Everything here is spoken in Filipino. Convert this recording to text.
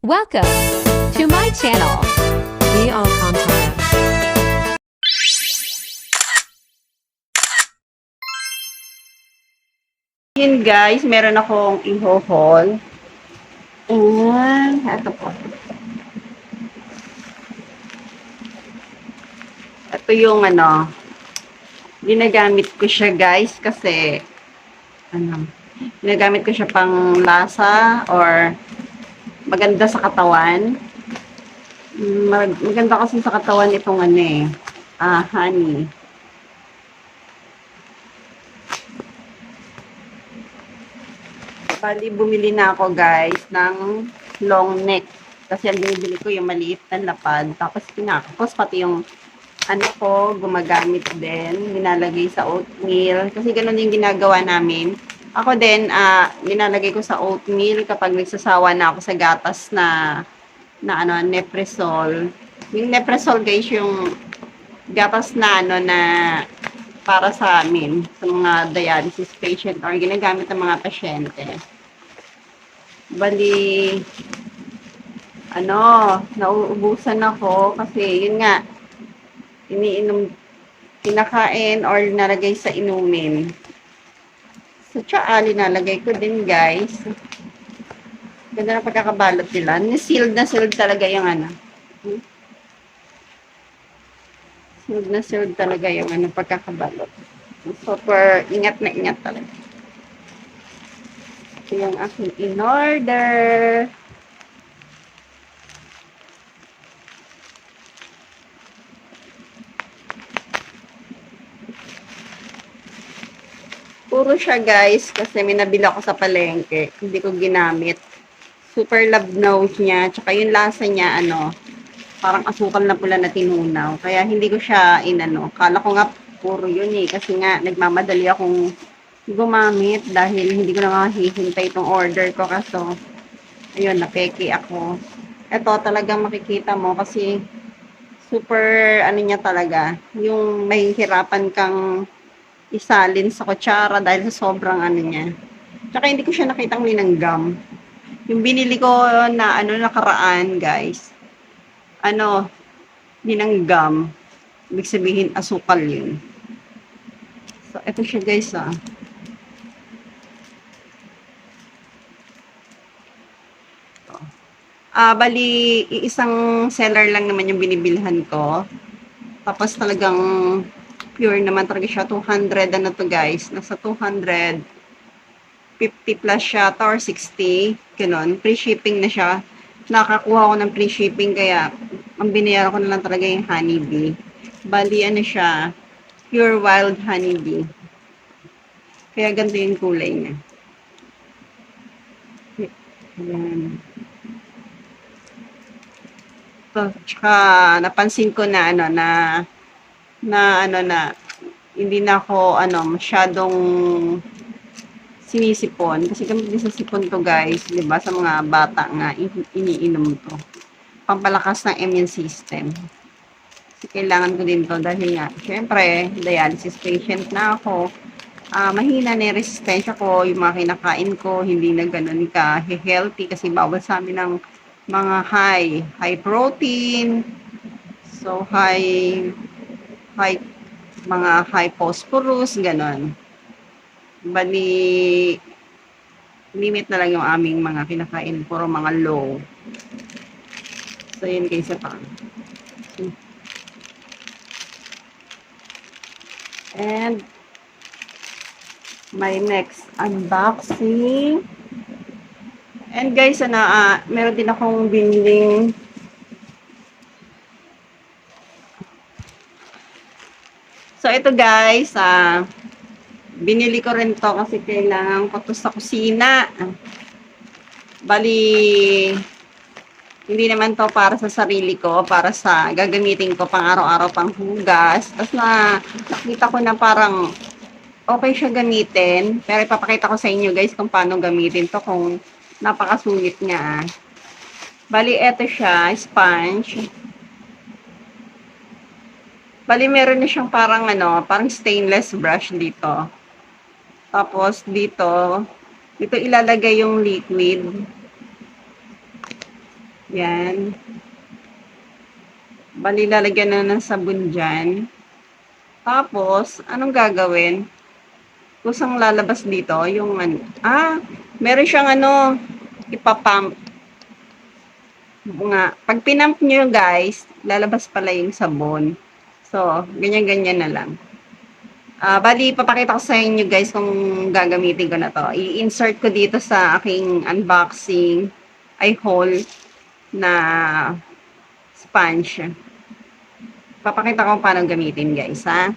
Welcome to my channel. Be Alcantara. Yun guys, meron akong i-haul. And, ito po. Ito yung ginagamit ko siya guys kasi, ginagamit ko siya pang lasa or maganda sa katawan. Maganda kasi sa katawan itong honey. Bali, bumili na ako guys ng long neck. Kasi ang binibili ko yung maliit na lapad. Tapos pinakapos pati yung gumagamit din. Nilalagay sa oatmeal. Kasi ganun yung ginagawa namin. Ako din, nilalagay ko sa oatmeal kapag nagsasawa na ako sa gatas na Nepresol. Yung Nepresol guys, yung gatas na na para sa amin, sa mga dialysis patient or ginagamit ng mga pasyente. Bali, nauubusan ako kasi yun nga, iniinom, kinakain or nalagay sa inumin. Sa tsaa, linalagay ko din guys. Ganda na pagkakabalot nila. Sealed na sealed talaga yung Sealed na sealed talaga yung pagkakabalot. Super ingat na ingat talaga. Ito yung aking in-order. Puro siya guys kasi may nabili ako sa palengke. Hindi ko ginamit. Super love note niya. Tsaka yung lasa niya parang asukal na pula na tinunaw. Kaya hindi ko siya Kala ko nga puro yun kasi nga nagmamadali akong gumamit dahil hindi ko na mahihintay itong order ko kaso ayun, napeki ako. Ito talagang makikita mo kasi super niya talaga. Yung mahihirapan kang isalin sa kutsara dahil sa sobrang niya. Tsaka hindi ko siya nakitang linanggam. Yung binili ko na nakaraan, guys. Linanggam. Ibig sabihin, asukal yun. So, ito siya guys, bali, isang seller lang naman yung binibilhan ko. Tapos talagang pure naman talaga siya. 200 to guys. Nasa 250 plus siya or 60. Ganun. Free shipping na siya. Nakakuha ko ng free shipping kaya ang binayaran ko na lang talaga yung honeybee. Bali, siya. Pure wild honeybee. Kaya ganito yung kulay niya. Ayan. So, tsaka napansin ko na hindi na ako masyadong sinisipon kasi kami din sa sipon to guys, 'di ba? Sa mga bata nga iniinom to. Pampalakas ng immune system. Kasi kailangan ko din to dahil nga syempre dialysis patient na ako. Mahina na yung resistensya ko, yung mga kinakain ko hindi na ganoon ka healthy kasi bawal sa amin ng mga high protein, so high mga high phosphorus, ganon. Bali, limit na lang yung aming mga kinakain, puro mga low. So, yun guys, ito. And, my next unboxing. And guys, meron din akong biniling so, ito guys, binili ko rin to kasi kailangan ko to sa kusina. Bali, hindi naman to para sa sarili ko, para sa gagamitin ko pang araw-araw pang hugas. Tapos nakita ko na parang okay siya gamitin. Pero ipapakita ko sa inyo guys kung paano gamitin to kung napakasulit niya. Bali, eto siya, sponge. Bali, meron na siyang parang parang stainless brush dito. Tapos, dito ilalagay yung liquid. Yan. Bali, lalagyan na ng sabon dyan. Tapos, anong gagawin? Kusang lalabas dito, yung ano. Meron siyang ano, ipapump. Nga, pag pinump nyo guys, lalabas pala yung sabon. So, ganyan-ganyan na lang. Bali, papakita ko sa inyo guys kung gagamitin ko na to. I-insert ko dito sa aking unboxing ay haul na sponge. Papakita ko paano gamitin guys, ha?